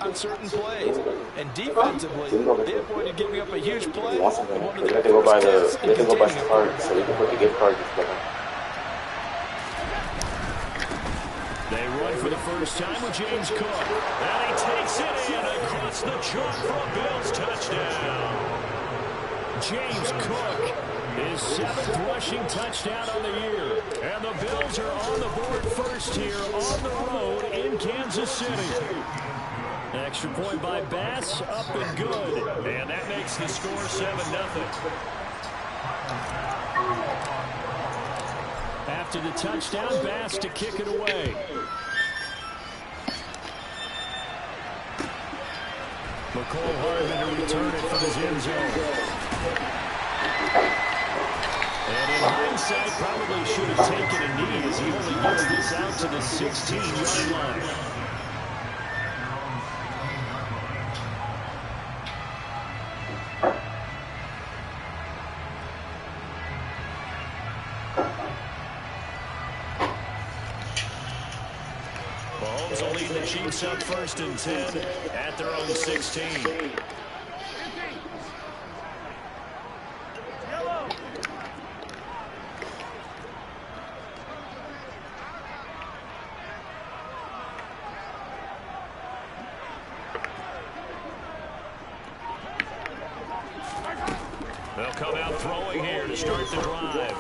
on certain plays. And defensively, they avoided giving up a huge play. We have to go by some cards so we can put the gift cards together. They run for the first time with James Cook. And he takes it in across the chalk for a Bills touchdown. James Cook, his 7th rushing touchdown on the year. And the Bills are on the board first here on the road in Kansas City. Extra point by Bass, up and good. And that makes the score 7-0. After the touchdown, Bass to kick it away. McCole Hardman to return it from his end zone. And in hindsight, probably should have taken a knee as he only gets this out to the 16-yard line. Mahomes will lead the Chiefs up 1st and 10 at their own 16. They'll come out throwing here to start the drive.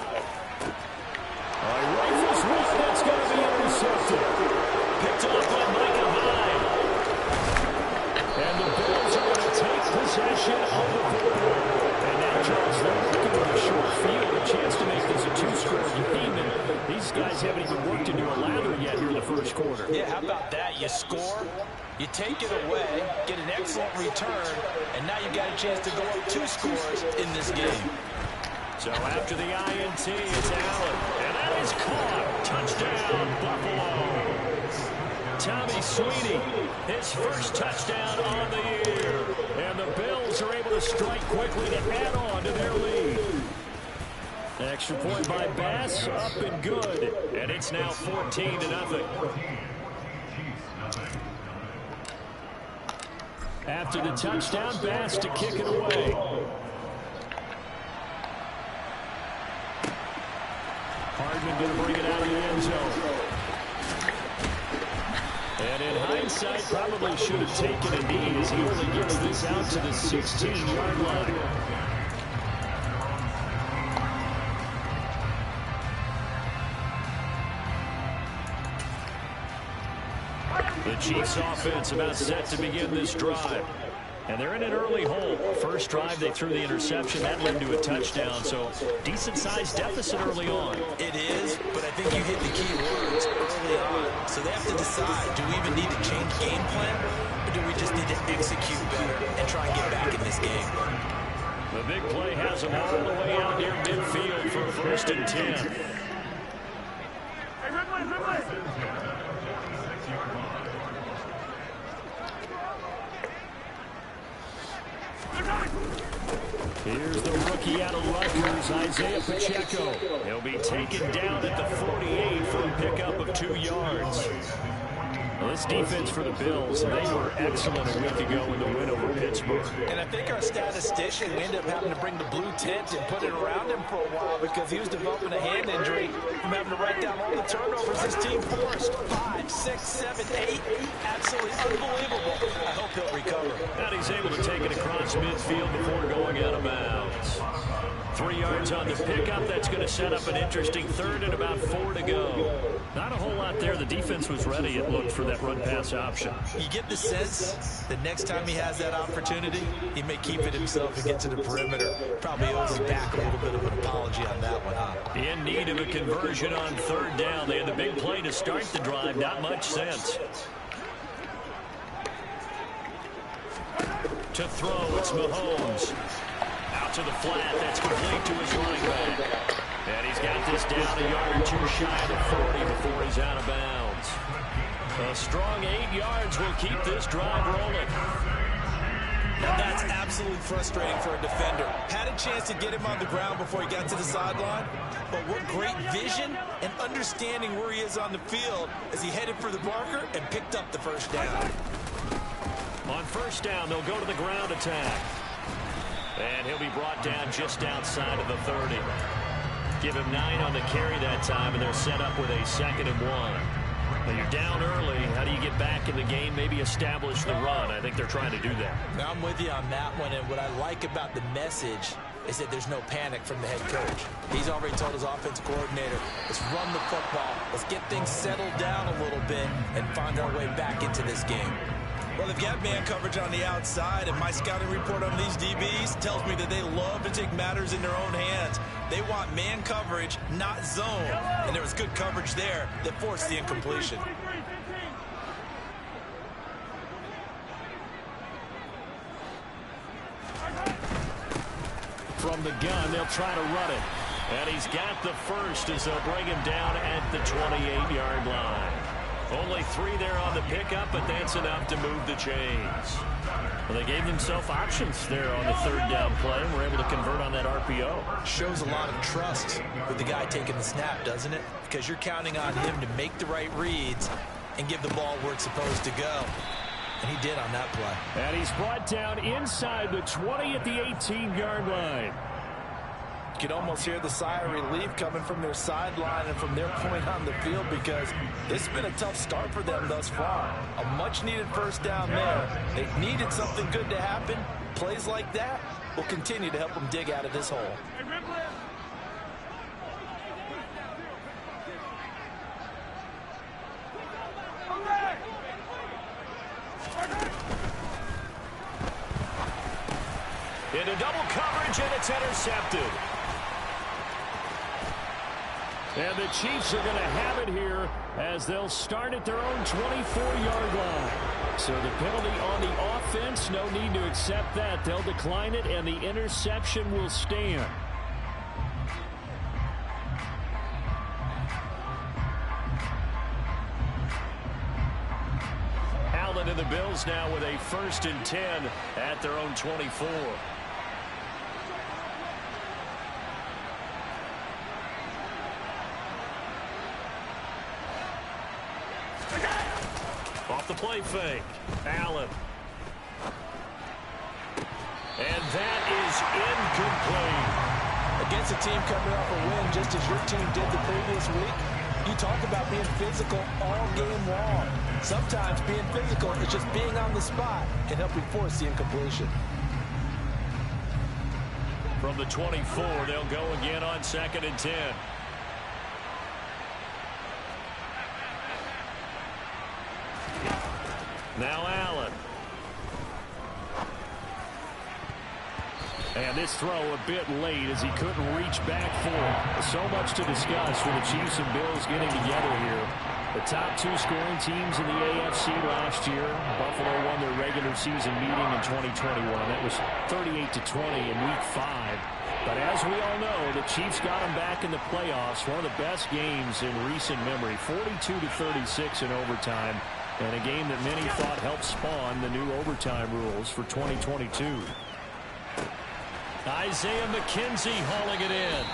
Rifles one that's going to be intercepted. Picked off by Micah Hyde. And the Bills are going to take possession of the ball. And now Charles, they're looking for a short field, a chance to make this a 2-score game. And these guys haven't even worked into a lather yet here in the first quarter. Yeah, how about that? You score, you take it away, get an excellent return, and now you've got a chance to go up 2 scores in this game. So after the INT, it's Allen. And that is caught. Touchdown, Buffalo. Tommy Sweeney, his first touchdown on the year. And the Bills are able to strike quickly to add on to their lead. Extra point by Bass, up and good. And it's now 14-0. After the touchdown, Bass to kick it away. Hardman going to bring it out of the end zone. And in hindsight, probably should have taken a knee as he only gets this out to the 16-yard line. The Chiefs offense about set to begin this drive. And they're in an early hole. First drive, they threw the interception. That led to a touchdown. So decent-sized deficit early on. It is, but I think you hit the key words early on. So they have to decide, do we even need to change game plan? Or do we just need to execute better and try and get back in this game? The big play has them all the way out near midfield for 1st and 10. Here's the rookie out of Rutgers, Isaiah Pacheco. He'll be taken down at the 48 for a pickup of 2 yards. Well, this defense for the Bills, they were excellent a week ago in the win over Pittsburgh. And I think our statistician, we ended up having to bring the blue tent and put it around him for a while because he was developing a hand injury from having to write down all the turnovers his team forced. 5, 6, 7, 8. Absolutely unbelievable. I hope he'll recover. And he's able to take it across midfield before going out of bounds. 3 yards on the pickup. That's going to set up an interesting 3rd and about 4 to go. Not a whole lot there. The defense was ready, it looked, for that run-pass option. You get the sense that next time he has that opportunity, he may keep it himself and get to the perimeter. Probably owes him back a little bit of an apology on that one, huh? In need of a conversion on 3rd down. They had the big play to start the drive. Not much sense. To throw, it's Mahomes. Out to the flat, that's complete to his running back. And he's got this down a yard or 2 shy of the 40 before he's out of bounds. A strong 8 yards will keep this drive rolling. Now that's absolutely frustrating for a defender. Had a chance to get him on the ground before he got to the sideline, but what great vision and understanding where he is on the field as he headed for the marker and picked up the 1st down. On first down, they'll go to the ground attack. And he'll be brought down just outside of the 30. Give him 9 on the carry that time, and they're set up with a 2nd and 1. Now you're down early. How do you get back in the game? Maybe establish the run. I think they're trying to do that. Now I'm with you on that one, and what I like about the message is that there's no panic from the head coach. He's already told his offensive coordinator, let's run the football, let's get things settled down a little bit and find our way back into this game. Well, they've got man coverage on the outside, and my scouting report on these DBs tells me that they love to take matters in their own hands. They want man coverage, not zone. And there was good coverage there that forced the incompletion. From the gun, they'll try to run it. And he's got the first as they'll bring him down at the 28-yard line. Only 3 there on the pickup, but that's enough to move the chains. Well, they gave themselves options there on the 3rd down play, and were able to convert on that RPO. Shows a lot of trust with the guy taking the snap, doesn't it? Because you're counting on him to make the right reads and give the ball where it's supposed to go. And he did on that play. And he's brought down inside the 20 at the 18-yard line. You can almost hear the sigh of relief coming from their sideline and from their point on the field, because this has been a tough start for them thus far. A much-needed first down there. They needed something good to happen. Plays like that will continue to help them dig out of this hole. Into double coverage, and it's intercepted. And the Chiefs are going to have it here as they'll start at their own 24-yard line. So the penalty on the offense, no need to accept that. They'll decline it, and the interception will stand. Allen and the Bills now with a 1st and 10 at their own 24. Off the play fake. Allen. And that is incomplete. Against a team coming off a win, just as your team did the previous week, you talk about being physical all game long. Sometimes being physical is just being on the spot and helping force the incompletion. From the 24, they'll go again on 2nd and 10. Now Allen. And this throw a bit late as he couldn't reach back for it. So much to discuss for the Chiefs and Bills getting together here. The top 2 scoring teams in the AFC last year. Buffalo won their regular season meeting in 2021. That was 38-20 in Week 5. But as we all know, the Chiefs got them back in the playoffs. One of the best games in recent memory. 42-36 in overtime. And a game that many thought helped spawn the new overtime rules for 2022. Isaiah McKenzie hauling it in.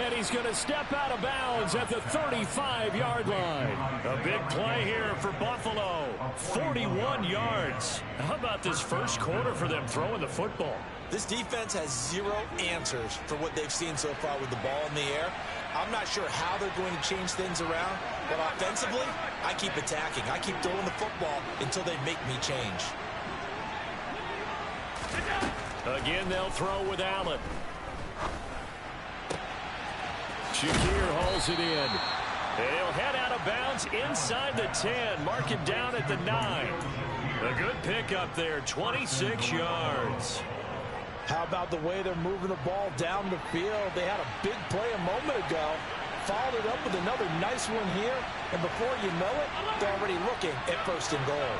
And he's going to step out of bounds at the 35-yard line. A big play here for Buffalo. 41 yards. How about this first quarter for them throwing the football? This defense has 0 answers for what they've seen so far with the ball in the air. I'm not sure how they're going to change things around, but offensively, I keep attacking. I keep throwing the football until they make me change. Again, they'll throw with Allen. Shakir hauls it in. He'll head out of bounds inside the 10. Mark it down at the 9. A good pickup there, 26 yards. How about the way they're moving the ball down the field? They had a big play a moment ago. Followed it up with another nice one here. And before you know it, they're already looking at 1st and goal.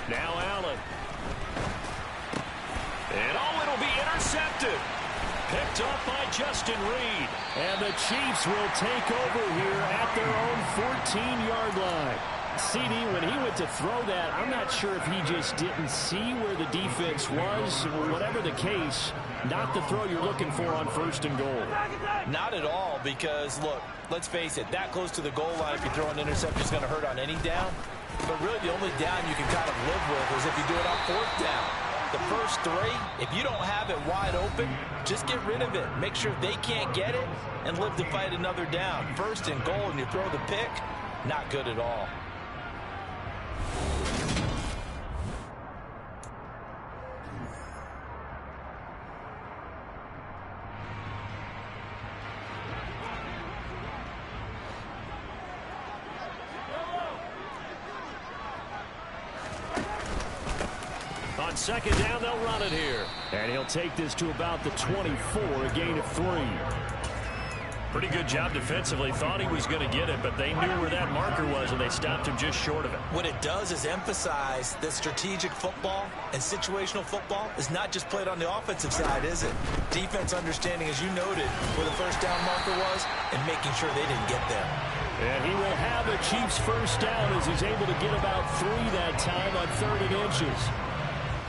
Now Allen. And it'll be intercepted. Picked up by Justin Reed. And the Chiefs will take over here at their own 14-yard line. CD, when he went to throw that, I'm not sure if he just didn't see where the defense was. Whatever the case, not the throw you're looking for on 1st and goal. Not at all, because, look, let's face it, that close to the goal line, if you throw an interception, is going to hurt on any down. But really, the only down you can kind of live with is if you do it on 4th down. The first 3, if you don't have it wide open, just get rid of it. Make sure they can't get it and live to fight another down. 1st and goal, and you throw the pick, not good at all. On 2nd down, they'll run it here. And he'll take this to about the 24, a gain of 3. Pretty good job defensively. Thought he was going to get it, but they knew where that marker was, and they stopped him just short of it. What it does is emphasize that strategic football and situational football is not just played on the offensive side, is it? Defense understanding, as you noted, where the 1st down marker was and making sure they didn't get there. And he will have a Chiefs 1st down as he's able to get about 3 that time on 3rd and inches.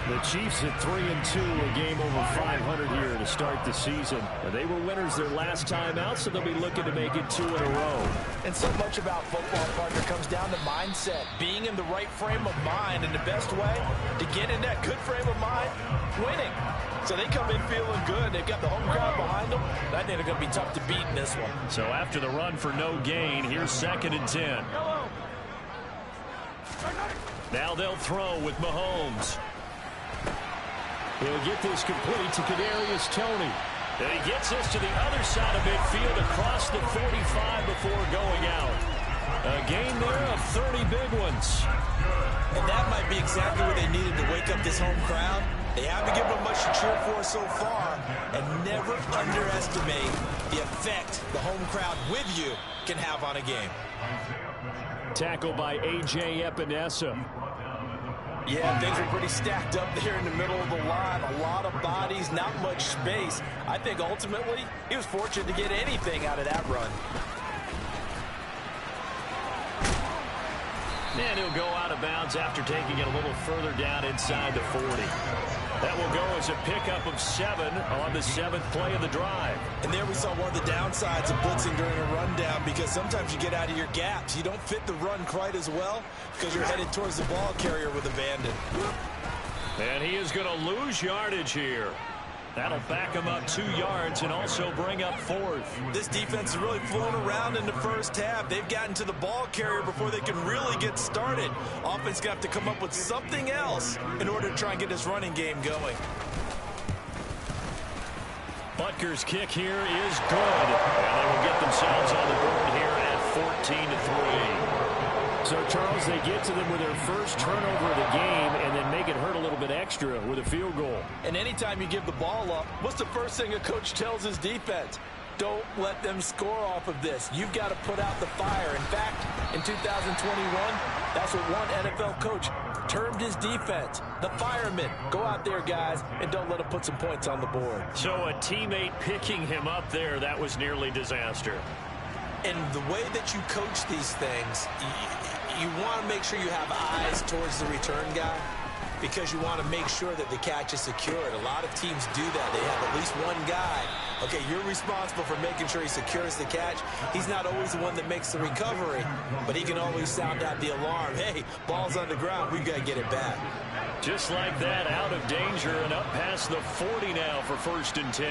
The Chiefs at 3-2, a game over 500 here to start the season. They were winners their last time out, so they'll be looking to make it 2 in a row. And so much about football, partner, comes down to mindset. Being in the right frame of mind, and the best way to get in that good frame of mind, winning. So they come in feeling good. They've got the home crowd behind them. I think they're going to be tough to beat in this one. So after the run for no gain, here's 2nd and 10. Now they'll throw with Mahomes. He'll get this complete to Kadarius Toney. And he gets this to the other side of midfield across the 45 before going out. A gain there of 30 big ones. And that might be exactly what they needed to wake up this home crowd. They haven't given them much to cheer for so far. And never underestimate the effect the home crowd with you can have on a game. Tackled by A.J. Epinesa. Yeah, things were pretty stacked up there in the middle of the line. A lot of bodies, not much space. I think ultimately he was fortunate to get anything out of that run. And he'll go out of bounds after taking it a little further down inside the 40. That will go as a pickup of 7 on the 7th play of the drive. And there we saw one of the downsides of blitzing during a rundown, because sometimes you get out of your gaps. You don't fit the run quite as well because you're headed towards the ball carrier with abandon. And he is going to lose yardage here. That'll back him up 2 yards and also bring up 4th. This defense is really flown around in the first half. They've gotten to the ball carrier before they can really get started. Offense got to come up with something else in order to try and get this running game going. Butker's kick here is good. And they will get themselves on the board here at 14-3. So, Charles, they get to them with their first turnover of the game and then make it hurt a little bit extra with a field goal. And anytime you give the ball up, what's the first thing a coach tells his defense? Don't let them score off of this. You've got to put out the fire. In fact, in 2021, that's what one NFL coach termed his defense. The firemen. Go out there, guys, and don't let them put some points on the board. So a teammate picking him up there, that was nearly disaster. And the way that you coach these things, you want to make sure you have eyes towards the return guy, because you want to make sure that the catch is secured. A lot of teams do that. They have at least one guy. Okay, you're responsible for making sure he secures the catch. He's not always the one that makes the recovery, but he can always sound out the alarm. Hey, ball's on the ground. We've got to get it back. Just like that, out of danger and up past the 40 now for 1st and 10.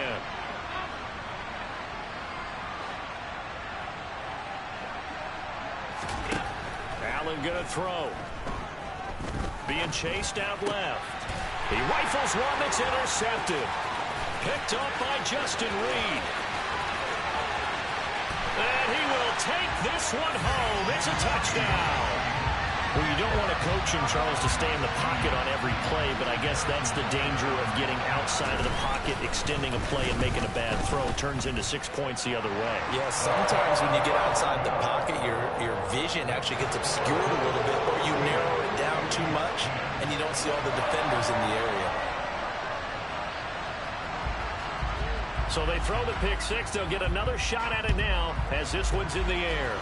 Allen gonna throw. Being chased out left. He rifles one that's intercepted. Picked up by Justin Reed. And he will take this one home. It's a touchdown. Well, you don't want to coach him, Charles, to stay in the pocket on every play, but I guess that's the danger of getting outside of the pocket, extending a play and making a bad throw. Turns into 6 points the other way. Yeah, sometimes when you get outside the pocket, your vision actually gets obscured a little bit, or you narrow it down too much, and you don't see all the defenders in the area. So they throw the pick six. They'll get another shot at it now as this one's in the air.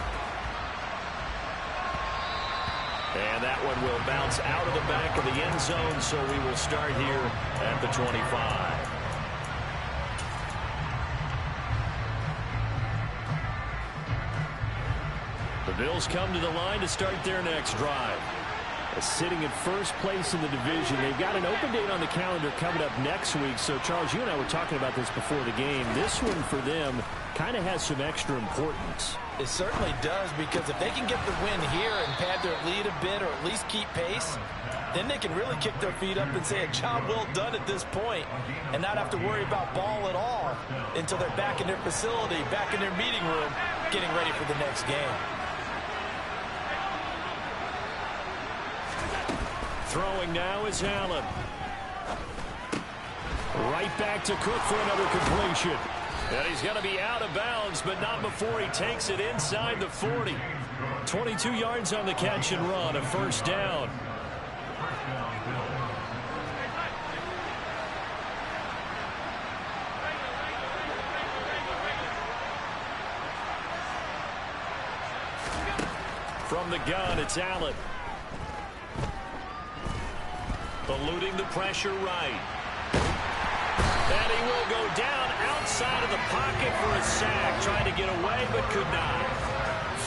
And that one will bounce out of the back of the end zone, so we will start here at the 25. The Bills come to the line to start their next drive. Sitting at first place in the division. They've got an open date on the calendar coming up next week. So, Charles, you and I were talking about this before the game. This one for them kind of has some extra importance. It certainly does, because if they can get the win here and pad their lead a bit or at least keep pace, then they can really kick their feet up and say a job well done at this point and not have to worry about ball at all until they're back in their facility, back in their meeting room, getting ready for the next game. Throwing now is Allen. Right back to Cook for another completion. And he's going to be out of bounds, but not before he takes it inside the 40. 22 yards on the catch and run, a first down. From the gun, it's Allen. Eluding the pressure right. And he will go down outside of the pocket for a sack. Trying to get away, but could not.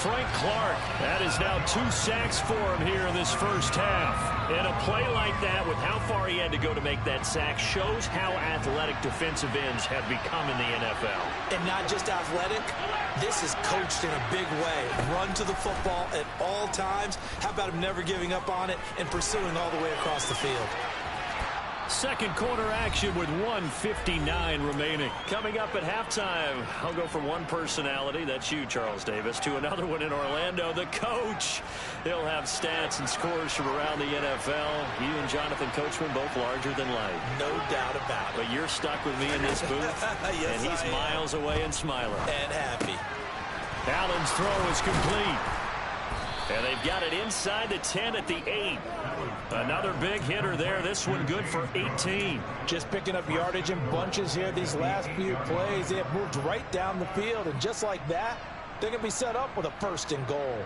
Frank Clark, that is now 2 sacks for him here in this first half. And a play like that, with how far he had to go to make that sack, shows how athletic defensive ends have become in the NFL. And not just athletic, this is coached in a big way. Run to the football at all times. How about him never giving up on it and pursuing all the way across the field? Second quarter action with 1:59 remaining. Coming up at halftime, I'll go from one personality, that's you, Charles Davis, to another one in Orlando, the coach. He'll have stats and scores from around the NFL. You and Jonathan Coachman both larger than life. No doubt about it. But you're stuck with me in this booth, yes, and he's miles away and smiling. And happy. Allen's throw is complete. And they've got it inside the 10 at the 8. Another big hitter there. This one good for 18. Just picking up yardage in bunches here these last few plays. They have moved right down the field, and just like that, they're going to be set up with a first and goal.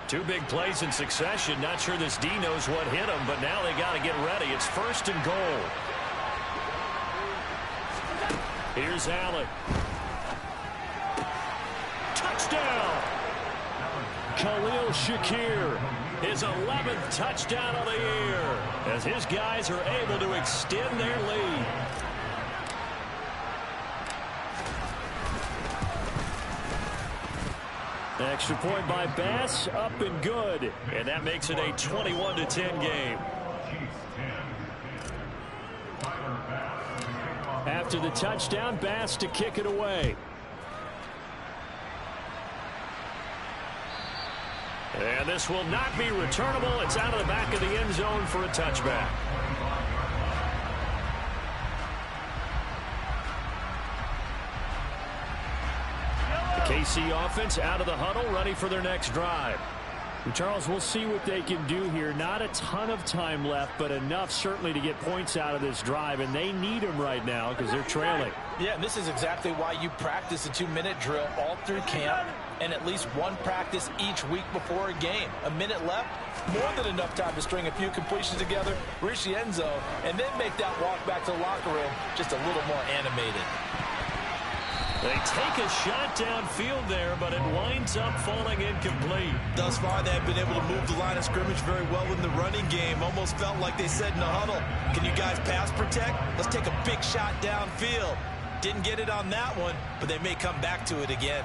2 big plays in succession. Not sure this D knows what hit him, but now they got to get ready. It's first and goal. Here's Allen. Touchdown! Khalil Shakir, his 11th touchdown of the year, as his guys are able to extend their lead. Extra point by Bass, up and good, and that makes it a 21-10 game. After the touchdown, Bass to kick it away. And this will not be returnable. It's out of the back of the end zone for a touchback. The KC offense out of the huddle, ready for their next drive. Charles, we'll see what they can do here. Not a ton of time left, but enough certainly to get points out of this drive, and they need them right now because they're trailing. Yeah, and this is exactly why you practice a 2-minute drill all through camp and at least one practice each week before a game. A minute left, more than enough time to string a few completions together, reach the end zone, and then make that walk back to the locker room just a little more animated. They take a shot downfield there, but it winds up falling incomplete. Thus far, they have been able to move the line of scrimmage very well in the running game. Almost felt like they said in the huddle, can you guys pass protect? Let's take a big shot downfield. Didn't get it on that one, but they may come back to it again.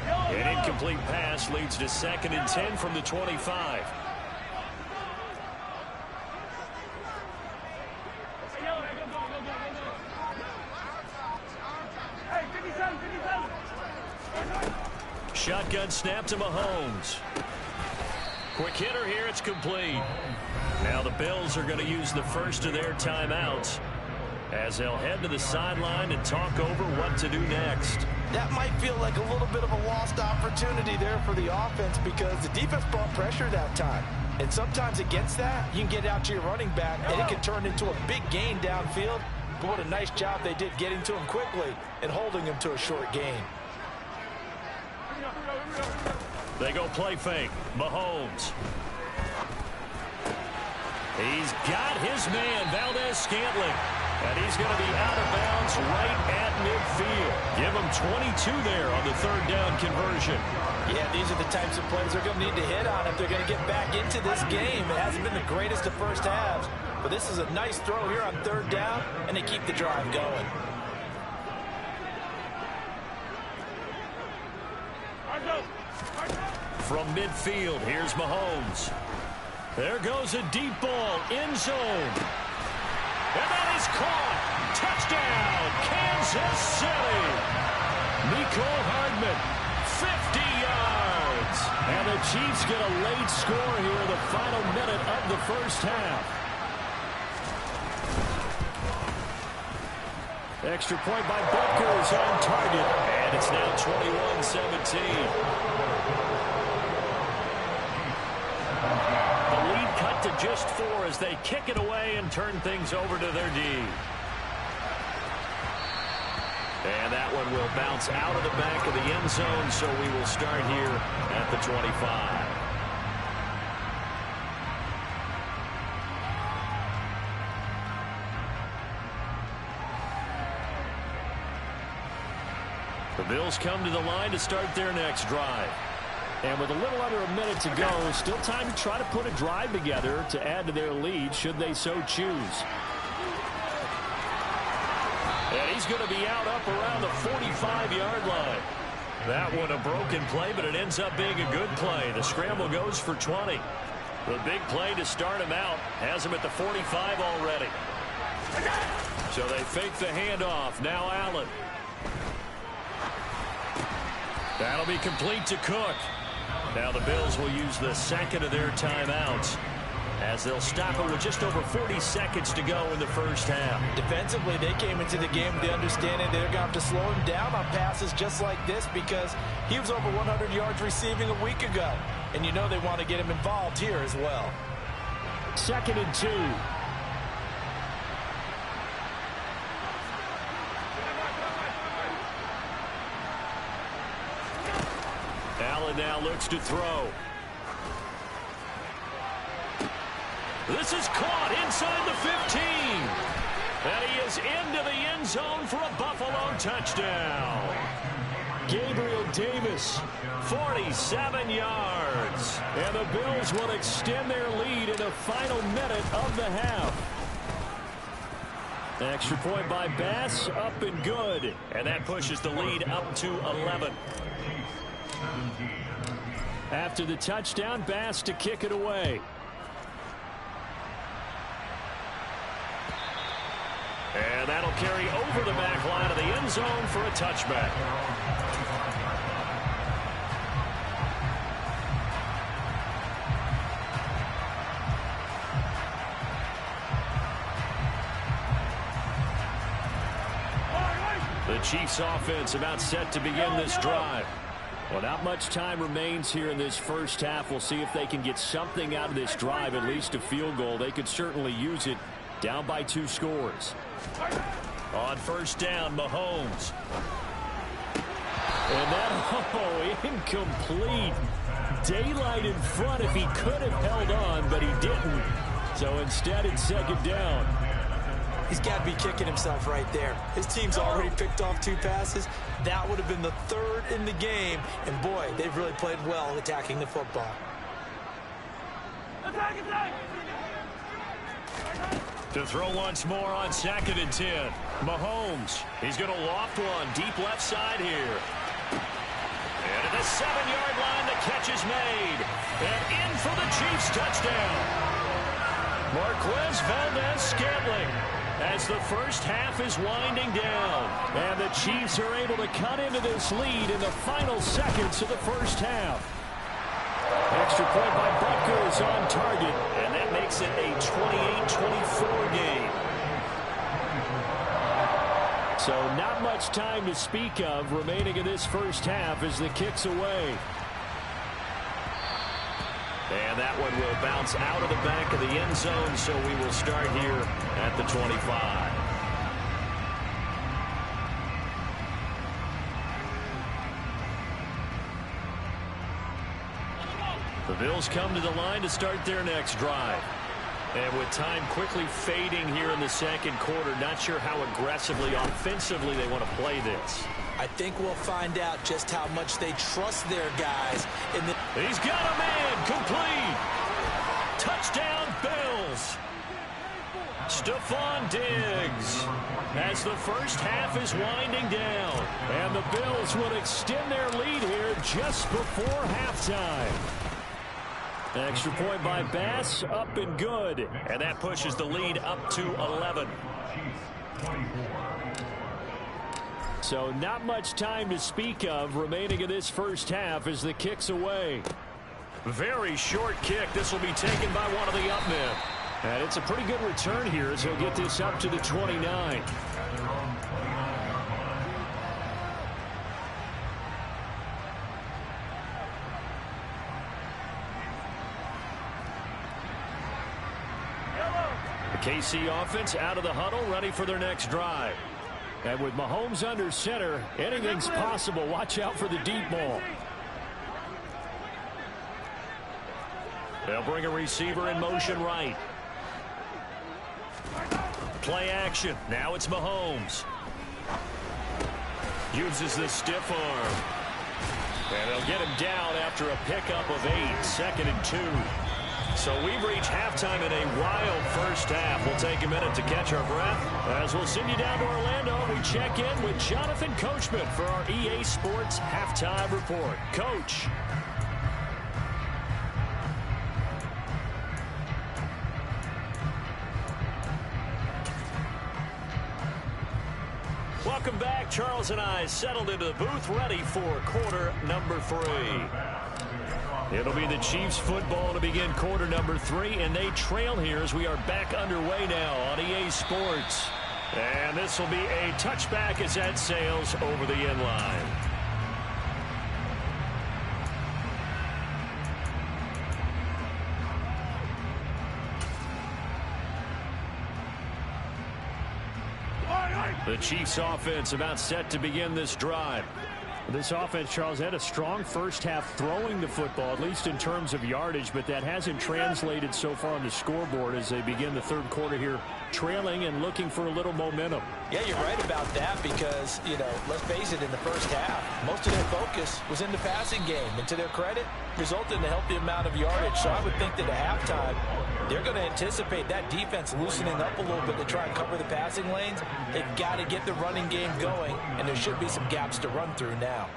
An incomplete pass leads to 2nd and 10 from the 25. Shotgun snap to Mahomes. Quick hitter here, it's complete. Now the Bills are going to use the first of their timeouts as they'll head to the sideline and talk over what to do next. That might feel like a little bit of a lost opportunity there for the offense because the defense brought pressure that time. And sometimes against that, you can get out to your running back, and it can turn into a big gain downfield. But what a nice job they did getting to him quickly and holding him to a short gain. They go play fake. Mahomes. He's got his man, Valdez Scantling. And he's going to be out of bounds right at midfield. Give him 22 there on the third down conversion. Yeah, these are the types of plays they're going to need to hit on if they're going to get back into this game. It hasn't been the greatest of first halves, but this is a nice throw here on third down, and they keep the drive going. From midfield, here's Mahomes. There goes a deep ball, end zone. And that is caught. Touchdown, Kansas City. Mecole Hardman, 50 yards. And the Chiefs get a late score here in the final minute of the first half. Extra point by Butker is on target. And it's now 21-17. To just 4 as they kick it away and turn things over to their D. And that one will bounce out of the back of the end zone, so we will start here at the 25. The Bills come to the line to start their next drive. And with a little under a minute to go, still time to try to put a drive together to add to their lead should they so choose. And he's going to be out up around the 45-yard line. That one a broken play, but it ends up being a good play. The scramble goes for 20. The big play to start him out has him at the 45 already. So they fake the handoff. Now Allen. That'll be complete to Cook. Now the Bills will use the second of their timeouts as they'll stop it with just over 40 seconds to go in the first half. Defensively, they came into the game with the understanding they're going to have to slow him down on passes just like this because he was over 100 yards receiving a week ago. And you know they want to get him involved here as well. 2nd and 2. Allen now looks to throw. This is caught inside the 15. And he is into the end zone for a Buffalo touchdown. Gabriel Davis, 47 yards. And the Bills will extend their lead in the final minute of the half. Extra point by Bass, up and good. And that pushes the lead up to 11. After the touchdown, Bass to kick it away. And that'll carry over the back line of the end zone for a touchback. The Chiefs offense about set to begin this drive. Well, not much time remains here in this first half. We'll see if they can get something out of this drive, at least a field goal. They could certainly use it. Down by 2 scores. On first down, Mahomes. And that, incomplete. Daylight in front if he could have held on, but he didn't. So instead, it's second down. He's got to be kicking himself right there. His team's already picked off 2 passes. That would have been the 3rd in the game. And, boy, they've really played well attacking the football. To throw once more on 2nd and 10. Mahomes. He's going to loft one deep left side here. And at the 7-yard line, the catch is made. And in for the Chiefs touchdown. Marquez Valdez-Scantling. As the first half is winding down. And the Chiefs are able to cut into this lead in the final seconds of the first half. Extra point by Butker is on target. And that makes it a 28-24 game. So not much time to speak of remaining in this first half as the kick's away. And that one will bounce out of the back of the end zone, so we will start here at the 25. The Bills come to the line to start their next drive. And with time quickly fading here in the second quarter, not sure how aggressively, offensively they want to play this. I think we'll find out just how much they trust their guys. He's got a man, complete. Touchdown, Bills. Stephon Diggs as the first half is winding down. And the Bills would extend their lead here just before halftime. Extra point by Bass, up and good. And that pushes the lead up to 11. So not much time to speak of remaining in this first half as the kick's away. Very short kick. This will be taken by one of the up men. And it's a pretty good return here as he'll get this up to the 29. The KC offense out of the huddle, ready for their next drive. And with Mahomes under center, anything's possible. Watch out for the deep ball. They'll bring a receiver in motion right. Play action. Now it's Mahomes. Uses the stiff arm. And they'll get him down after a pickup of 8. 2nd and 2. So we've reached halftime in a wild first half. We'll take a minute to catch our breath as we'll send you down to Orlando. We check in with Jonathan Coachman for our EA Sports Halftime Report. Coach. Welcome back. Charles and I settled into the booth ready for quarter number 3. It'll be the Chiefs football to begin quarter number 3, and they trail here as we are back underway now on EA Sports. And this will be a touchback as that sails over the end line. The Chiefs offense about set to begin this drive. This offense, Charles, had a strong first half throwing the football, at least in terms of yardage, but that hasn't translated so far on the scoreboard as they begin the third quarter here, trailing and looking for a little momentum. Yeah, you're right about that because, you know, let's face it, in the first half, most of their focus was in the passing game. And to their credit, resulted in a healthy amount of yardage. So I would think that at halftime, they're going to anticipate that defense loosening up a little bit to try and cover the passing lanes. They've got to get the running game going, and there should be some gaps to run through now.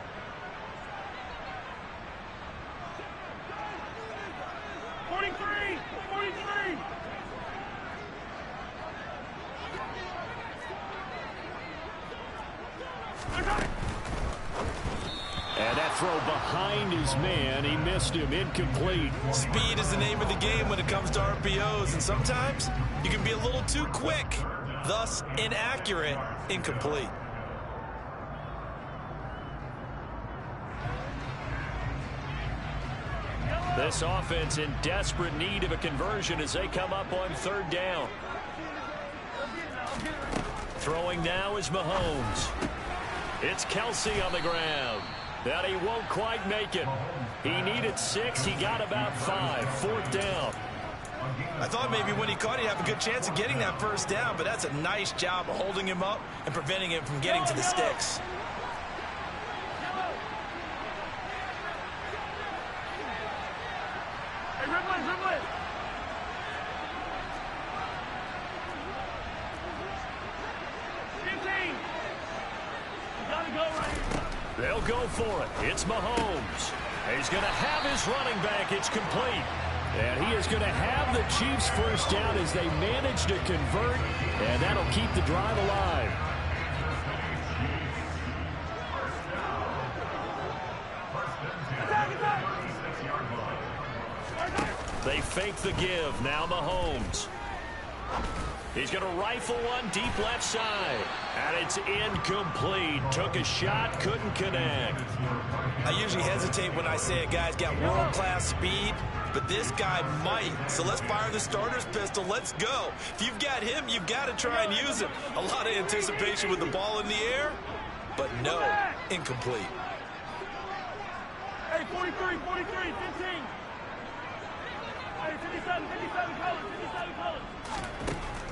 And that throw behind his man, he missed him, incomplete. Speed is the name of the game when it comes to RPOs, and sometimes you can be a little too quick, thus inaccurate, incomplete. This offense in desperate need of a conversion as they come up on third down. Throwing now is Mahomes. It's Kelsey on the ground. That he won't quite make it. He needed 6. He got about 5. 4th down. I thought maybe when he caught, he'd have a good chance of getting that first down, but that's a nice job of holding him up and preventing him from getting to the sticks. Hey, Rimley! They'll go for it. It's Mahomes. He's going to have his running back. It's complete. And he is going to have the Chiefs first down as they manage to convert, and that'll keep the drive alive. They fake the give. Now Mahomes. He's going to rifle one deep left side. And it's incomplete. Took a shot, couldn't connect. I usually hesitate when I say a guy's got world-class speed, but this guy might. So let's fire the starter's pistol. Let's go. If you've got him, you've got to try and use him. A lot of anticipation with the ball in the air, but no, incomplete. Hey, 43, 15.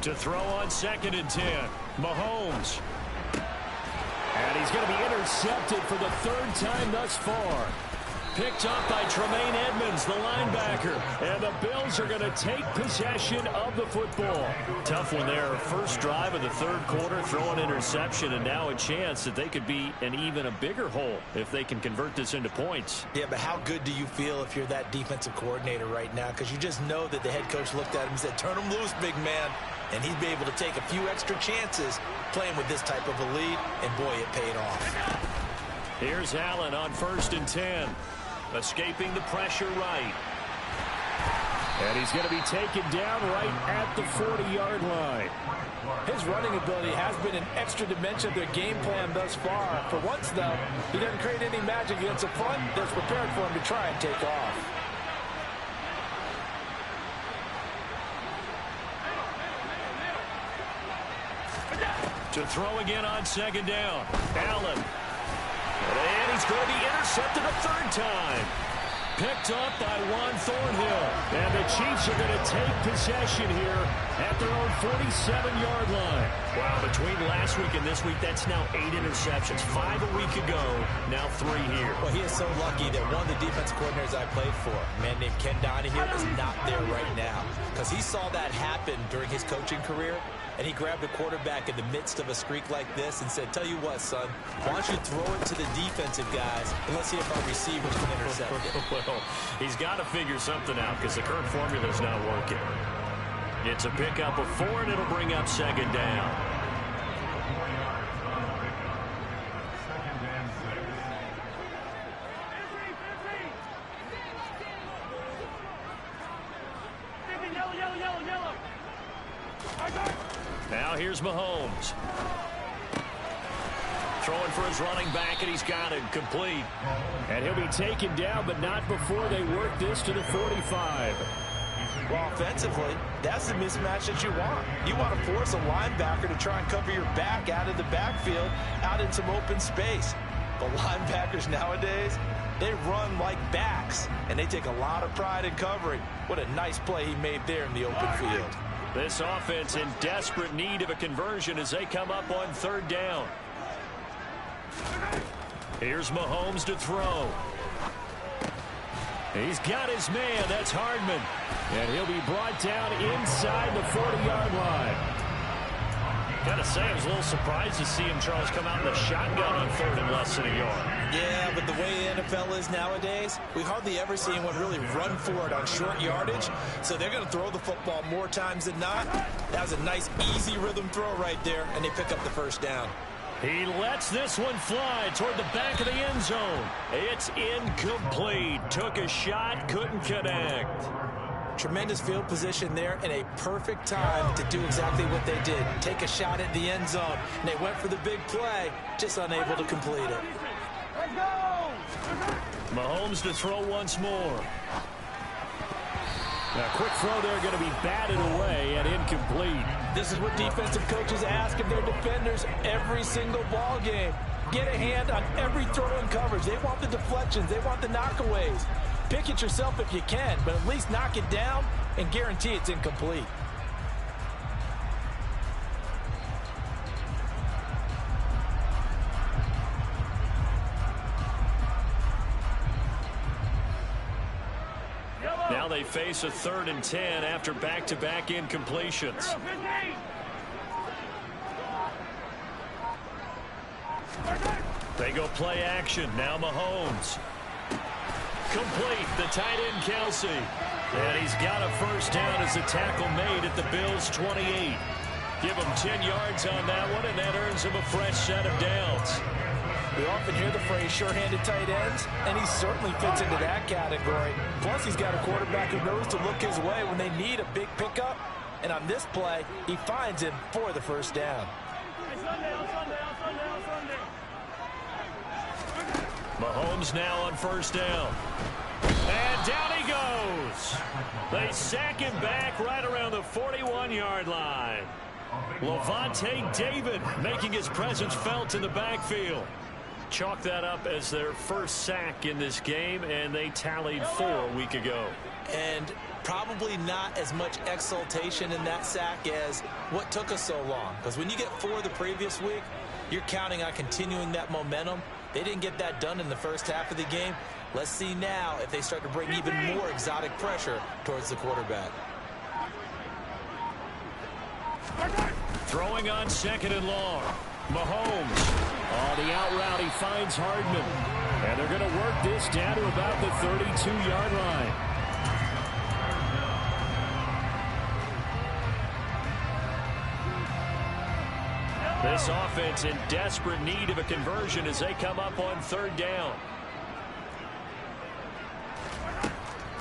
To throw on 2nd and 10. Mahomes. And he's going to be intercepted for the 3rd time thus far. Picked up by Tremaine Edmonds, the linebacker. And the Bills are going to take possession of the football. Tough one there. First drive of the 3rd quarter, throw an interception, and now a chance that they could be in even a bigger hole if they can convert this into points. Yeah, but how good do you feel if you're that defensive coordinator right now? Because you just know that the head coach looked at him and said, turn him loose, big man. And he'd be able to take a few extra chances playing with this type of a lead, and boy, it paid off. Here's Allen on 1st and 10. Escaping the pressure right. And he's going to be taken down right at the 40-yard line. His running ability has been an extra dimension of their game plan thus far. For once, though, he doesn't create any magic against the front that's prepared for him to try and take off. To throw again on 2nd down. Allen. And he's going to be intercepted a 3rd time. Picked up by Juan Thornhill. And the Chiefs are going to take possession here at their own 47-yard line. Wow, between last week and this week, that's now 8 interceptions. 5 a week ago, now 3 here. Well, he is so lucky that one of the defensive coordinators I played for, a man named Ken Donahue, is not there right now. Because he saw that happen during his coaching career, and he grabbed a quarterback in the midst of a streak like this and said, tell you what, son, why don't you throw it to the defensive guys, and let's see if our receivers can intercept it. Well, he's got to figure something out because the current formula is not working. It's a pickup of 4, and it'll bring up 2nd down. Now here's Mahomes. Throwing for his running back, and he's got it complete. And he'll be taken down, but not before they work this to the 45. Well, offensively, that's the mismatch that you want. You want to force a linebacker to try and cover your back out of the backfield, out in some open space. But linebackers nowadays, they run like backs, and they take a lot of pride in covering. What a nice play he made there in the open field. This offense in desperate need of a conversion as they come up on 3rd down. Here's Mahomes to throw. He's got his man. That's Hardman. And he'll be brought down inside the 40-yard line. Gotta say, I was a little surprised to see him, Charles, come out in the shotgun on 3rd and less than a yard. Yeah, but the way the NFL is nowadays, we hardly ever see anyone really run for it on short yardage. So they're going to throw the football more times than not. That was a nice, easy rhythm throw right there, and they pick up the 1st down. He lets this one fly toward the back of the end zone. It's incomplete. Took a shot, couldn't connect. Tremendous field position there and a perfect time to do exactly what they did. Take a shot at the end zone. And they went for the big play, just unable to complete it. Mahomes to throw once more. Now, quick throw there, going to be batted away and incomplete. This is what defensive coaches ask of their defenders every single ball game. Get a hand on every throw and coverage. They want the deflections. They want the knockaways. Pick it yourself if you can, but at least knock it down and guarantee it's incomplete. Now they face a 3rd and 10 after back-to-back incompletions. They go play action. Now Mahomes. Complete. The tight end, Kelsey. And he's got a 1st down as the tackle made at the Bills' 28. Give him 10 yards on that one, and that earns him a fresh set of downs. We often hear the phrase sure-handed tight ends, and he certainly fits into that category. Plus, he's got a quarterback who knows to look his way when they need a big pickup. And on this play, he finds him for the 1st down. Mahomes now on 1st down. And down he goes. They sack him back right around the 41-yard line. Lavonte David making his presence felt in the backfield. chalk that up as their first sack in this game, and they tallied 4 a week ago. And probably not as much exultation in that sack as what took us so long. Because when you get 4 the previous week, you're counting on continuing that momentum. They didn't get that done in the first half of the game. Let's see now if they start to bring even more exotic pressure towards the quarterback. Throwing on 2nd and long. Mahomes. On the out route, he finds Hardman. And they're going to work this down to about the 32-yard line. This offense in desperate need of a conversion as they come up on 3rd down.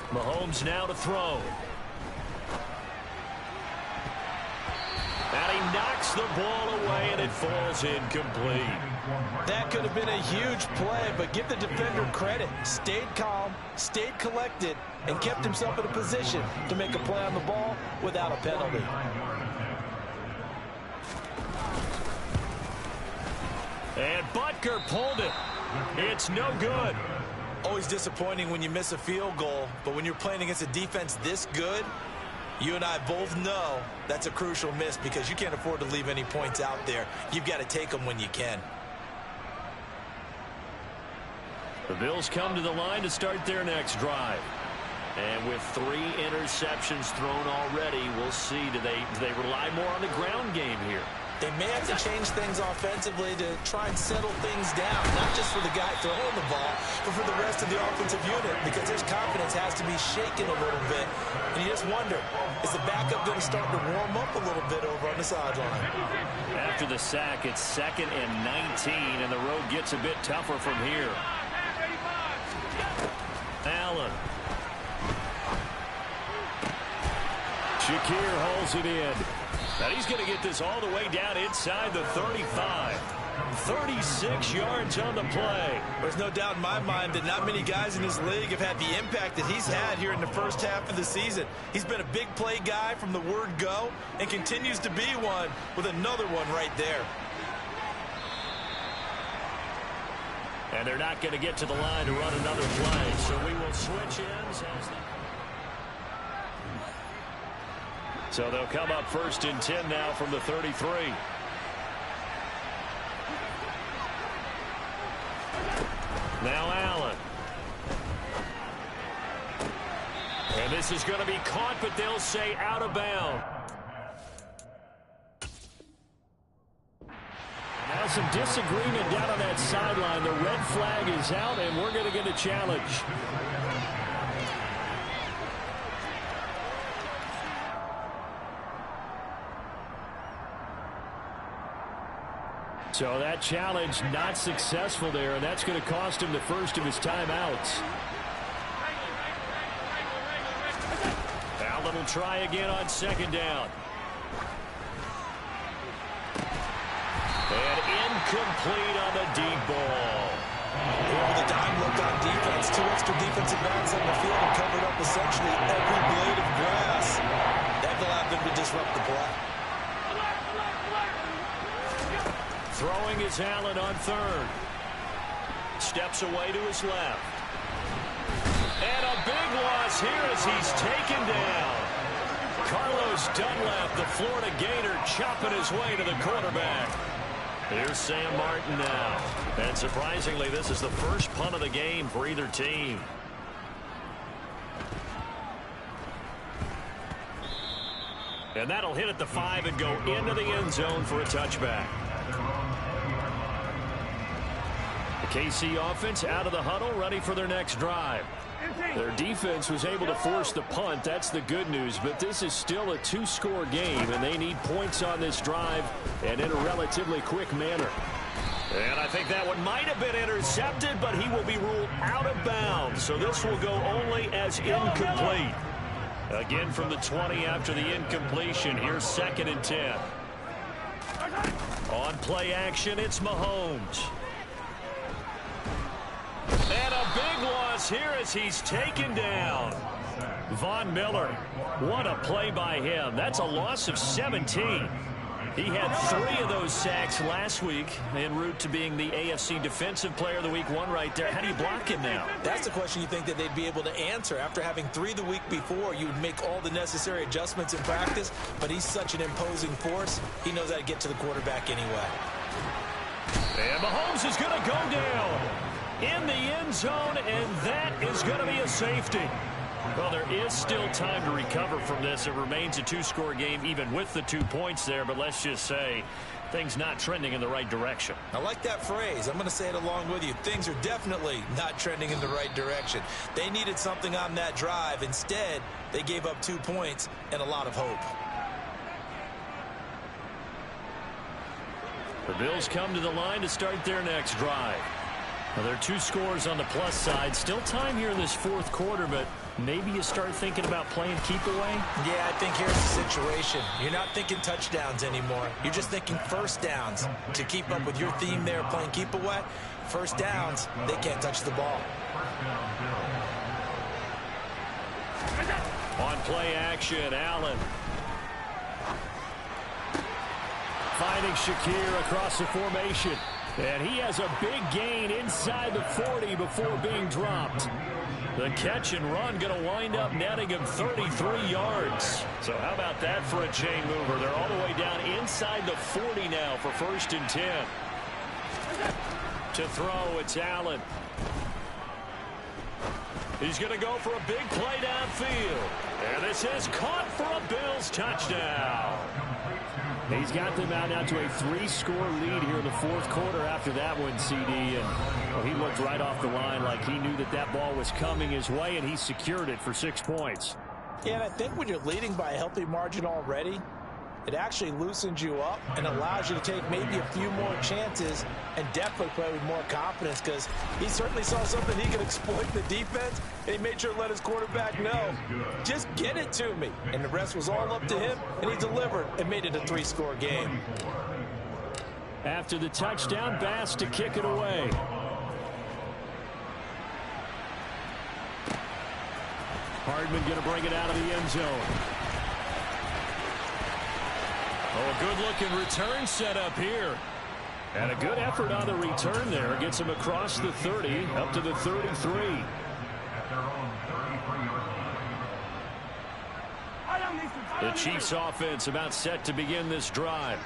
Mahomes now to throw. And he knocks the ball away, and it falls incomplete. That could have been a huge play, but give the defender credit. Stayed calm, stayed collected, and kept himself in a position to make a play on the ball without a penalty. And Butker pulled it. It's no good. Always disappointing when you miss a field goal, but when you're playing against a defense this good, you and I both know that's a crucial miss because you can't afford to leave any points out there. You've got to take them when you can. The Bills come to the line to start their next drive. And with 3 interceptions thrown already, we'll see, do they rely more on the ground game here? They may have to change things offensively to try and settle things down, not just for the guy throwing the ball, but for the rest of the offensive unit, because his confidence has to be shaken a little bit. And you just wonder, is the backup going to start to warm up a little bit over on the sideline? After the sack, it's 2nd and 19, and the road gets a bit tougher from here. Allen. Shakir holds it in. And he's going to get this all the way down inside the 35. 36 yards on the play. There's no doubt in my mind that not many guys in this league have had the impact that he's had here in the first half of the season. He's been a big play guy from the word go and continues to be one with another one right there. And they're not going to get to the line to run another play, so we will switch ends as they... So they'll come up 1st and 10 now from the 33. Now Allen. And this is going to be caught, but they'll say out of bounds. Now some disagreement down on that sideline. The red flag is out, and we're going to get a challenge. So that challenge not successful there, and that's going to cost him the first of his timeouts. Allen will try again on 2nd down. And incomplete on the deep ball. With a dime look on defense, 2 extra defensive backs on the field and covered up essentially every blade of grass. That allowed them to disrupt the play. Throwing is Allen on 3rd. Steps away to his left. And a big loss here as he's taken down. Carlos Dunlap, the Florida Gator, chopping his way to the quarterback. Here's Sam Martin now. And surprisingly, this is the first punt of the game for either team. And that'll hit at the 5 and go into the end zone for a touchback. The KC offense out of the huddle, ready for their next drive. Their defense was able to force the punt. That's the good news, but this is still a 2-score game, and they need points on this drive and in a relatively quick manner. And I think that one might have been intercepted, but he will be ruled out of bounds, so this will go only as incomplete. Again from the 20 after the incompletion. Here's 2nd and 10. On play action, it's Mahomes. And a big loss here as he's taken down. Von Miller, what a play by him. That's a loss of 17. He had 3 of those sacks last week en route to being the AFC Defensive Player of the Week 1 right there. How do you block him now? That's the question you think that they'd be able to answer. After having 3 the week before, you would make all the necessary adjustments in practice, but he's such an imposing force, he knows how to get to the quarterback anyway. And Mahomes is going to go down in the end zone, and that is going to be a safety. Well, there is still time to recover from this. It remains a 2-score game even with the 2 points there, but let's just say things not trending in the right direction. I like that phrase. I'm going to say it along with you. Things are definitely not trending in the right direction. They needed something on that drive. Instead, they gave up 2 points and a lot of hope. The Bills come to the line to start their next drive. Well, there are 2 scores on the plus side. Still time here in this 4th quarter, but maybe you start thinking about playing keep away? Yeah, I think here's the situation. You're not thinking touchdowns anymore. You're just thinking first downs. To keep up with your theme there, playing keep away, first downs, they can't touch the ball. On play action, Allen. Finding Shakir across the formation. And he has a big gain inside the 40 before being dropped. The catch and run going to wind up netting him 33 yards. So how about that for a chain mover? They're all the way down inside the 40 now for 1st and 10. To throw, it's Allen. He's going to go for a big play downfield. And this is caught for a Bills touchdown. He's got them out now to a 3-score lead here in the 4th quarter after that one, CD. And well, he looked right off the line like he knew that that ball was coming his way, and he secured it for 6 points. Yeah, and I think when you're leading by a healthy margin already, it actually loosens you up and allows you to take maybe a few more chances and definitely play with more confidence, because he certainly saw something he could exploit in the defense, and he made sure to let his quarterback know, just get it to me. And the rest was all up to him, and he delivered and made it a 3-score game. After the touchdown, Bass to kick it away. Hardman going to bring it out of the end zone. Oh, a good-looking return set up here. And a good effort on the return there. Gets him across the 30, up to the 33. The Chiefs offense about set to begin this drive.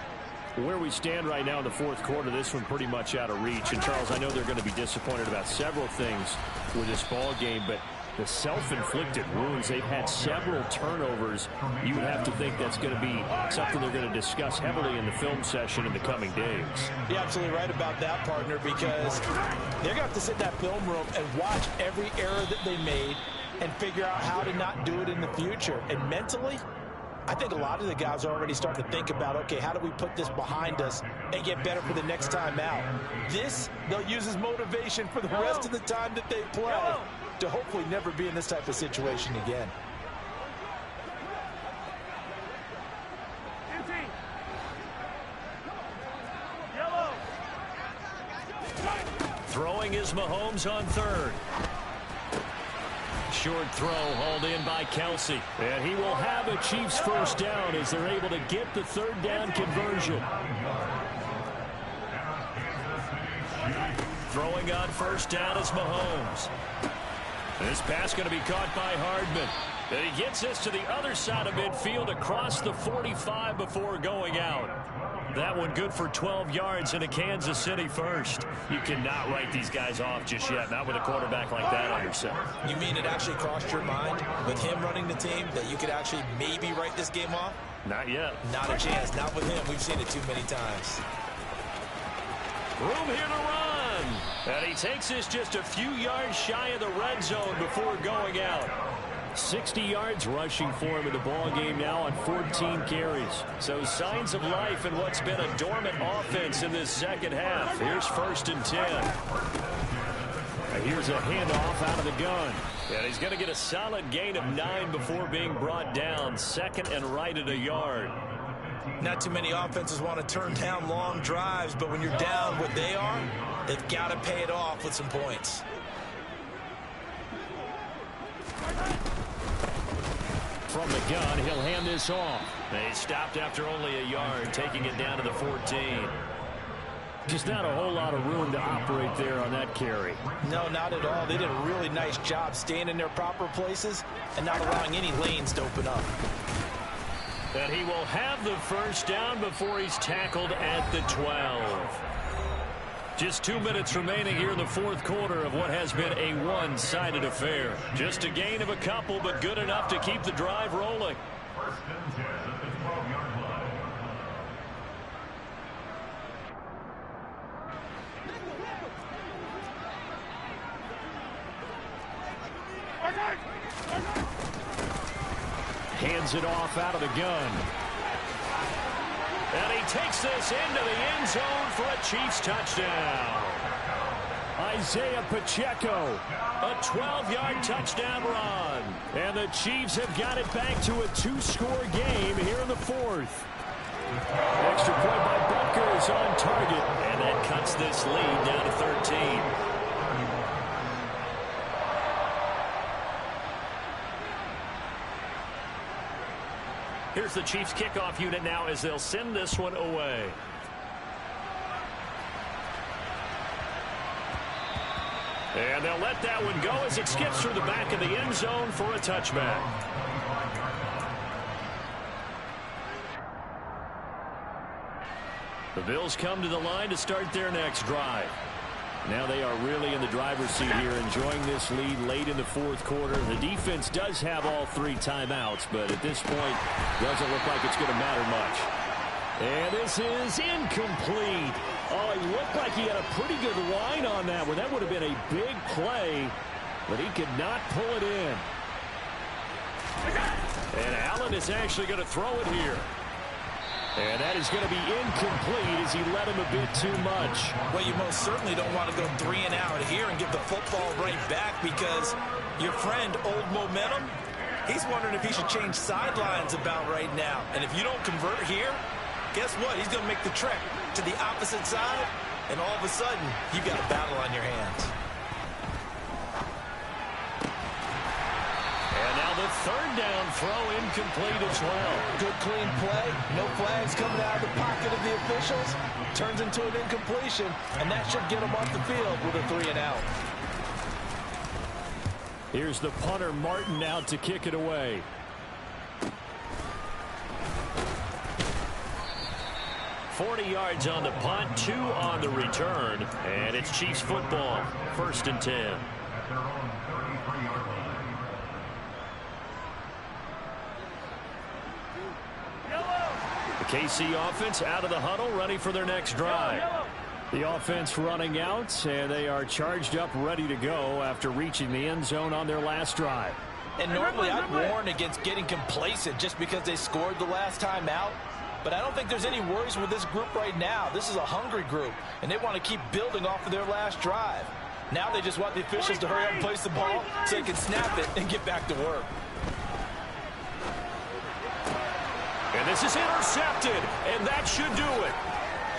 Where we stand right now in the 4th quarter, this one pretty much out of reach. And, Charles, I know they're going to be disappointed about several things with this ball game, but the self-inflicted wounds, they've had several turnovers. You would have to think that's going to be something they're going to discuss heavily in the film session in the coming days. You're absolutely right about that, partner, because they're going to have to sit in that film room and watch every error that they made and figure out how to not do it in the future. And mentally, I think a lot of the guys are already starting to think about, okay, how do we put this behind us and get better for the next time out? This, they'll use as motivation for the rest of the time that they play to hopefully never be in this type of situation again. Throwing is Mahomes on 3rd. Short throw hauled in by Kelsey. And he will have a Chiefs first down as they're able to get the 3rd down conversion. Throwing on 1st down is Mahomes. This pass going to be caught by Hardman. And he gets this to the other side of midfield across the 45 before going out. That one good for 12 yards and a Kansas City first. You cannot write these guys off just yet, not with a quarterback like that on yourself. You mean it actually crossed your mind with him running the team that you could actually maybe write this game off? Not yet. Not a chance. Not with him. We've seen it too many times. Room here to run. And he takes this just a few yards shy of the red zone before going out. 60 yards rushing for him in the ball game now on 14 carries. So signs of life in what's been a dormant offense in this second half. Here's 1st and 10. And here's a handoff out of the gun. And he's going to get a solid gain of 9 before being brought down. 2nd and right at a yard. Not too many offenses want to turn down long drives, but when you're down what they are, they've got to pay it off with some points. from the gun. He'll hand this off. They stopped after only a yard, taking it down to the 14. Just not a whole lot of room to operate there on that carry. No, not at all. They did a really nice job staying in their proper places and not allowing any lanes to open up. And he will have the first down before he's tackled at the 12. Just 2 minutes remaining here in the fourth quarter of what has been a one-sided affair. Just a gain of a couple, but good enough to keep the drive rolling. First and 10 at the 12-yard line. Hands it off out of the gun. And he takes this into the end zone for a Chiefs touchdown. Isaiah Pacheco, a 12-yard touchdown run. And the Chiefs have got it back to a two-score game here in the fourth. Extra point by Butker is on target. And that cuts this lead down to 13. Here's the Chiefs kickoff unit now as they'll send this one away. And they'll let that one go as it skips through the back of the end zone for a touchback. The Bills come to the line to start their next drive. Now they are really in the driver's seat here, enjoying this lead late in the fourth quarter. The defense does have all three timeouts, but at this point, doesn't look like it's going to matter much. And this is incomplete. Oh, he looked like he had a pretty good line on that one. That would have been a big play, but he could not pull it in. And Allen is actually going to throw it here. And that is going to be incomplete as he led him a bit too much. Well, you most certainly don't want to go 3 and out here and give the football right back, because your friend, Old Momentum, he's wondering if he should change sidelines about right now. And if you don't convert here, guess what? He's going to make the trek to the opposite side, and all of a sudden, you've got a battle on your hands. And now the third down throw incomplete as well. Good clean play. No flags coming out of the pocket of the officials. Turns into an incompletion, and that should get them off the field with a 3 and out. Here's the punter, Martin, out to kick it away. $40 yards on the punt, 2 on the return, and it's Chiefs football, 1st and 10. The KC offense out of the huddle, ready for their next drive. The offense running out, and they are charged up, ready to go after reaching the end zone on their last drive. And normally I'd warn against getting complacent just because they scored the last time out. But I don't think there's any worries with this group right now. This is a hungry group, and they want to keep building off of their last drive. Now they just want the officials to hurry up and place the ball so they can snap it and get back to work. And this is intercepted, and that should do it.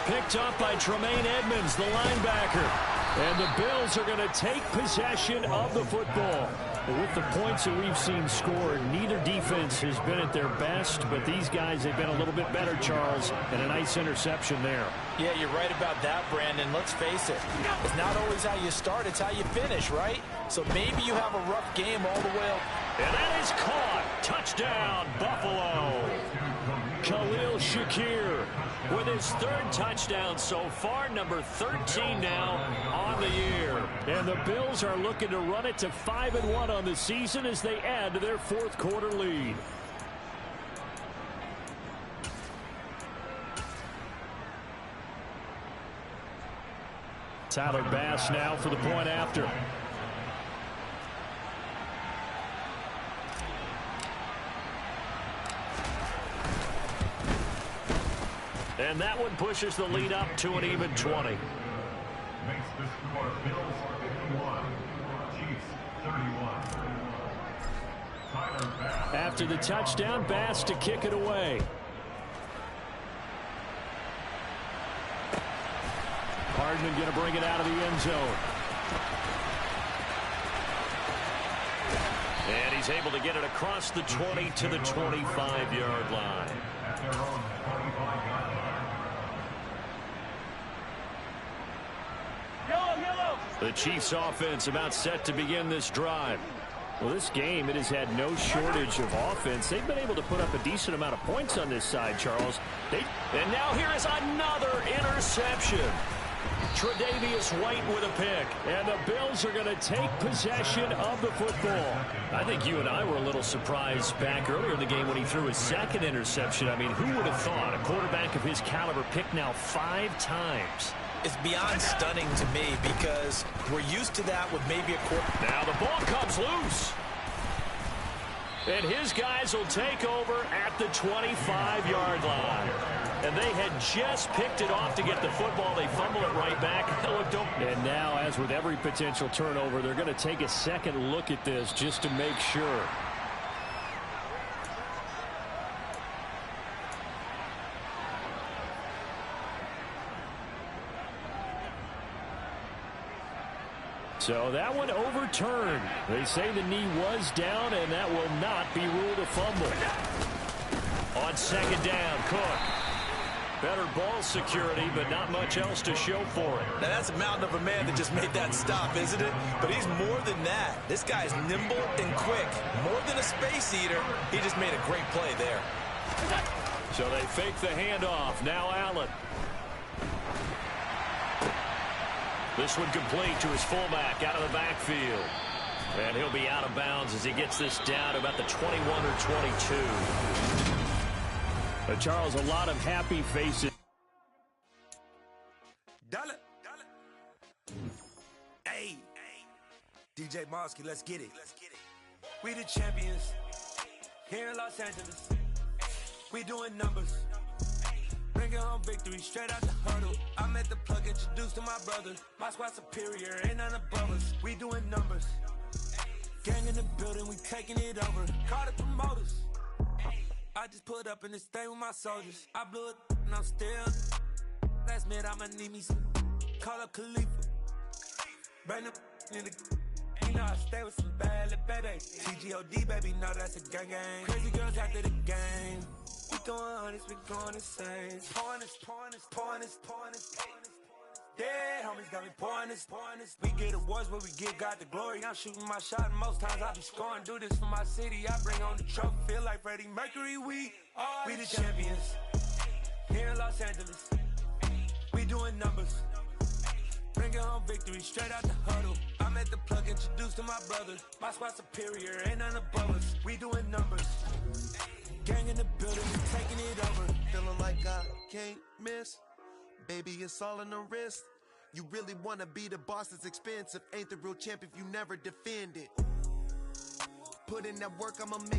Picked up by Tremaine Edmonds, the linebacker. And the Bills are going to take possession of the football. With the points that we've seen scored, neither defense has been at their best, but these guys have been a little bit better, Charles, and a nice interception there. Yeah, you're right about that, Brandon. Let's face it. It's not always how you start, it's how you finish, right? So maybe you have a rough game all the way up. And that is caught. Touchdown, Buffalo. Khalil Shakir with his 3rd touchdown so far, number 13 now on the year. And the Bills are looking to run it to 5-1 on the season as they add to their 4th quarter lead. Tyler Bass now for the point after. And that one pushes the lead up to an even 20. Makes the score Bills 51, Chiefs 31. Tyler Bass. After the touchdown, Bass to kick it away. Hardman going to bring it out of the end zone. And he's able to get it across the 20 to the 25-yard line. At their own 25-yard line. The Chiefs offense about set to begin this drive. Well, this game, it has had no shortage of offense. They've been able to put up a decent amount of points on this side, Charles. And now here is another interception. Tre'Davious White with a pick. And the Bills are going to take possession of the football. I think you and I were a little surprised back earlier in the game when he threw his second interception. I mean, who would have thought a quarterback of his caliber picked now 5 times? It's beyond stunning to me because we're used to that with maybe a quarter. Now the ball comes loose. And his guys will take over at the 25-yard line. And they had just picked it off to get the football. They fumble it right back. And now, as with every potential turnover, they're going to take a second look at this just to make sure. So that one overturned. They say the knee was down, and that will not be ruled a fumble. On second down, Cook. Better ball security, but not much else to show for it. Now, that's a mountain of a man that just made that stop, isn't it? But he's more than that. This guy's nimble and quick. More than a space eater, he just made a great play there. So they fake the handoff. Now Allen. This one complete to his fullback out of the backfield. And he'll be out of bounds as he gets this down to about the 21 or 22. Charles, a lot of happy faces. Dollar. Hey. DJ Mosky, let's get it. We the champions here in Los Angeles. We doing numbers. Bringing home victory straight out the huddle. I'm at the plug, introduced to my brother. My squad superior, ain't none above us. We doing numbers. Gang in the building, we taking it over. Call the promoters. I just put up in this thing with my soldiers. I blew it and I'm still. Last minute I'ma need me some. Call up Khalifa. Bring them in the. You know I stay with some bad little baby. TGOD baby, know that's a gang gang. Crazy girls after the game. We going honest, we going insane. Pouring this. Dead homies got me pouring this. We get awards, but we give God the glory. I'm shooting my shot, and most times I be scoring. Do this for my city, I bring on the trophy. Feel like Freddie Mercury, we the champions. Here in Los Angeles, we doing numbers. Bringing home victory straight out the huddle. I'm at the plug, introduced to my brother. My squad superior, ain't none above us. We doing numbers. Gang in the building, we taking it over. Feeling like I can't miss. Baby, it's all in the wrist. You really wanna be the boss, it's expensive. Ain't the real champ if you never defend it. Put in that work, I'ma make